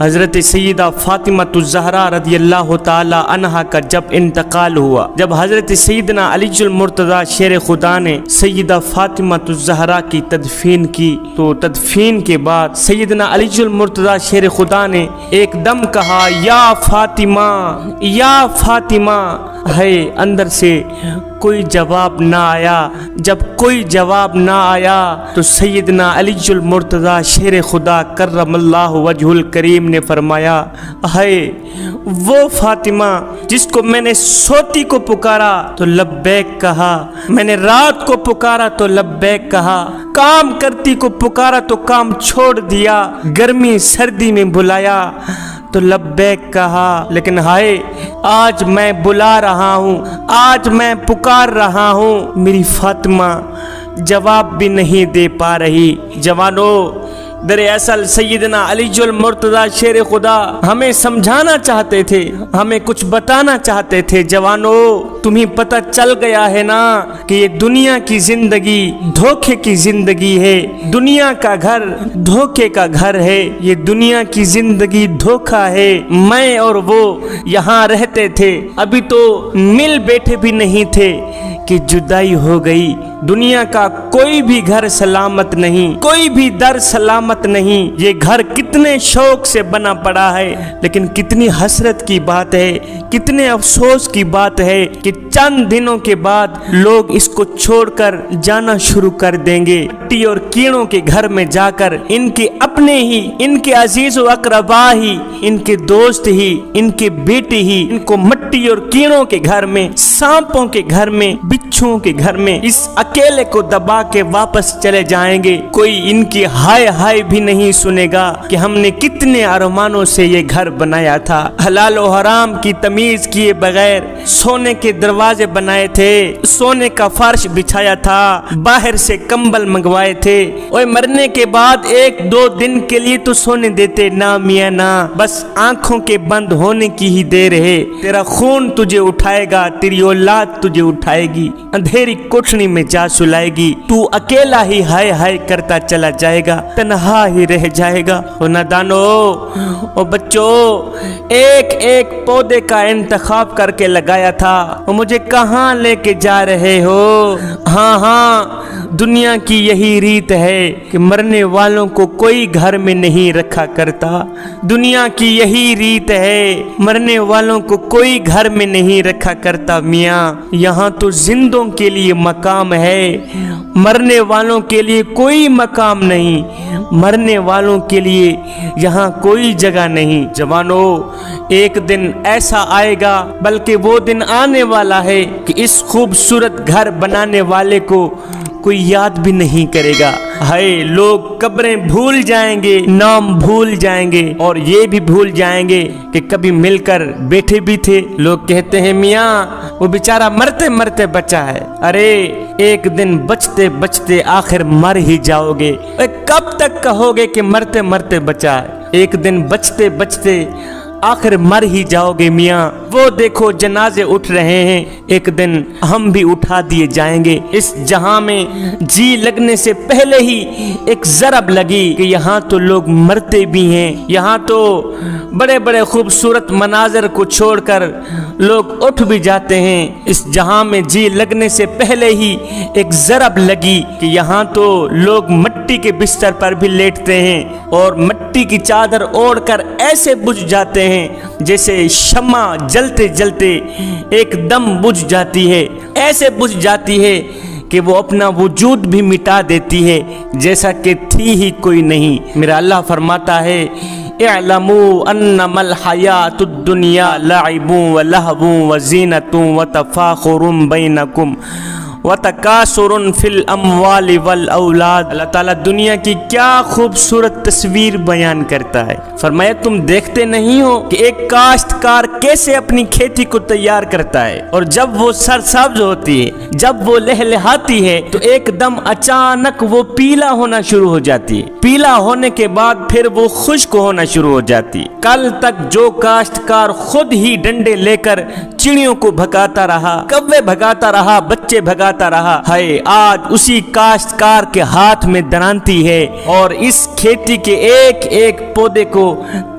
حضرت سیدہ فاطمہ الزہرا رضی اللہ تعالی عنہا کا جب انتقال ہوا، جب حضرت سیدنا علی المرتضیٰ شیر خدا نے سیدہ فاطمہ الزہرا کی تدفین کی، تو تدفین کے بعد سیدنا علی المرتضیٰ شیر خدا نے ایک دم کہا یا فاطمہ یا فاطمہ، ہے اندر سے کوئی جواب نہ آیا۔ جب کوئی جواب نہ آیا تو سیدنا علی المرتضیٰ شیر خدا کرم اللہ وجہ الکریم نے فرمایا، ہے وہ فاطمہ جس کو میں نے سوتی کو پکارا تو لبیک کہا، میں نے رات کو پکارا تو لبیک کہا، کام کرتی کو پکارا تو کام چھوڑ دیا، گرمی سردی میں بلایا تو لبیک کہا، لیکن ہائے آج میں بلا رہا ہوں، آج میں پکار رہا ہوں، میری فاطمہ جواب بھی نہیں دے پا رہی۔ جوانو، دراصل سیدنا علی المرتضیٰ شیر خدا ہمیں سمجھانا چاہتے تھے، ہمیں کچھ بتانا چاہتے تھے۔ جوانو، تمہیں پتہ چل گیا ہے نا کہ یہ دنیا کی زندگی دھوکے کی زندگی ہے، دنیا کا گھر دھوکے کا گھر ہے، یہ دنیا کی زندگی دھوکا ہے۔ میں اور وہ یہاں رہتے تھے، ابھی تو مل بیٹھے بھی نہیں تھے کہ جدائی ہو گئی۔ دنیا کا کوئی بھی گھر سلامت نہیں، کوئی بھی در سلامت نہیں۔ یہ گھر کتنے شوق سے بنا پڑا ہے، لیکن کتنی حسرت کی بات ہے، کتنے افسوس کی بات ہے کہ چند دنوں کے بعد لوگ اس کو چھوڑ کر جانا شروع کر دیں گے۔ مٹی اور کیڑوں کے گھر میں جا کر ان کے اپنے ہی، ان کے عزیز و اقربا ہی، ان کے دوست ہی، ان کے بیٹے ہی ان کو مٹی اور کیڑوں کے گھر میں، سانپوں کے گھر میں، بچھوؤں کے گھر میں اس اکیلے کو دبا کے واپس چلے جائیں گے۔ کوئی ان کی ہائے ہائے بھی نہیں سنے گا کہ ہم نے کتنے ارمانوں سے یہ گھر بنایا تھا، حلال و حرام کی تمیز کیے بغیر سونے کے دروازے بنائے تھے، سونے کا فرش بچھایا تھا، باہر سے کمبل منگوائے تھے، اور مرنے کے بعد ایک دو دن کے لیے تو سونے دیتے نہ میاں نہ، بس آنکھوں کے بند ہونے کی ہی دیر ہے، تیرا خون تجھے اٹھائے گا، تیری اولاد تجھے اٹھائے گی، اندھیری کوٹھڑی میں جا سلائے گی، تو اکیلا ہی ہائے ہائے کرتا چلا جائے گا، تنہا ہی رہ جائے گا۔ او نادانو، او بچوں، ایک ایک پودے کا انتخاب کر کے لگایا تھا، اور مجھے کہاں لے کے جا رہے ہو؟ ہاں ہاں، دنیا کی یہی ریت ہے کہ مرنے والوں کو کوئی گھر میں نہیں رکھا کرتا، دنیا کی یہی ریت ہے، مرنے والوں کو کوئی گھر میں نہیں رکھا کرتا۔ میاں، یہاں تو زندوں کے لیے مقام ہے، مرنے والوں کے لیے کوئی مقام نہیں، مرنے والوں کے لیے یہاں کوئی جگہ نہیں۔ جوانو، ایک دن ایسا آئے گا، بلکہ وہ دن آنے والا ہے کہ اس خوبصورت گھر بنانے والے کو کوئی یاد بھی نہیں کرے گا۔ ہائے، لوگ قبریں بھول جائیں گے، نام بھول جائیں گے، اور یہ بھی بھول جائیں گے کہ کبھی مل کر بیٹھے بھی تھے۔ لوگ کہتے ہیں میاں وہ بیچارہ مرتے مرتے بچا ہے۔ ارے ایک دن بچتے بچتے آخر مر ہی جاؤ گے۔ کب تک کہو گے کہ مرتے مرتے بچا ہے؟ ایک دن بچتے بچتے آخر مر ہی جاؤ گے میاں۔ وہ دیکھو جنازے اٹھ رہے ہیں، ایک دن ہم بھی اٹھا دیے جائیں گے۔ اس جہاں میں جی لگنے سے پہلے ہی ایک ضرب لگی کہ یہاں تو لوگ مرتے بھی ہیں، یہاں تو بڑے بڑے خوبصورت مناظر کو چھوڑ کر لوگ اٹھ بھی جاتے ہیں۔ اس جہاں میں جی لگنے سے پہلے ہی ایک ضرب لگی کہ یہاں تو لوگ مٹی کے بستر پر بھی لیٹتے ہیں، اور مٹی کی چادر اوڑھ کر ایسے بجھ جاتے ہیں جیسے شمع جلتے جلتے ایک دم بجھ جاتی ہے، ایسے بجھ جاتی ہے کہ وہ اپنا وجود بھی مٹا دیتی ہے جیسا کہ تھی ہی کوئی نہیں۔ میرا اللہ فرماتا ہے، اعلموا انما الحیات الدنیا لعب ولہو وزینۃ وتفاخر بینکم وتکاثر فی الاموال والاولاد۔ اللہ تعالیٰ دنیا کی کیا خوبصورت تصویر بیان کرتا ہے۔ فرمایا تم دیکھتے نہیں ہو کہ ایک کاشتکار کیسے اپنی کھیتی کو تیار کرتا ہے، اور جب وہ سرسبز ہوتی ہے، جب وہ لہلہاتی ہے، تو ایک دم اچانک وہ پیلا ہونا شروع ہو جاتی ہے، پیلا ہونے کے بعد پھر وہ خشک ہونا شروع ہو جاتی ہے۔ کل تک جو کاشتکار خود ہی ڈنڈے لے کر چڑیوں کو بھگاتا رہا، کوے بھگاتا رہا، بچے بھگاتا رہا، ہے آج اسی کاشتکار کے ہاتھ میں درانتی ہے، اور اس کھیتی کے ایک ایک پودے کو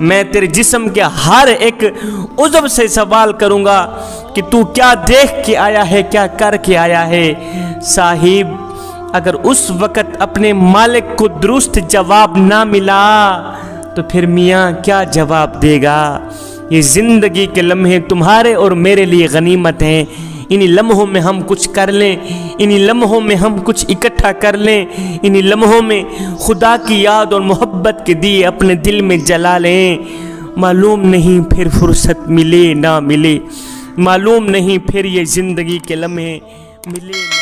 میں تیرے جسم کے ہر ایک عضو سے سوال کروں گا کہ تو کیا دیکھ کے آیا ہے، کیا کر کے آیا ہے۔ صاحب اگر اس وقت اپنے مالک کو درست جواب نہ ملا تو پھر میاں کیا جواب دے گا؟ یہ زندگی کے لمحے تمہارے اور میرے لیے غنیمت ہیں، انہی لمحوں میں ہم کچھ کر لیں، انہی لمحوں میں ہم کچھ اکٹھا کر لیں، انہی لمحوں میں خدا کی یاد اور محبت کے دیے اپنے دل میں جلا لیں۔ معلوم نہیں پھر فرصت ملے نہ ملے، معلوم نہیں پھر یہ زندگی کے لمحے ملے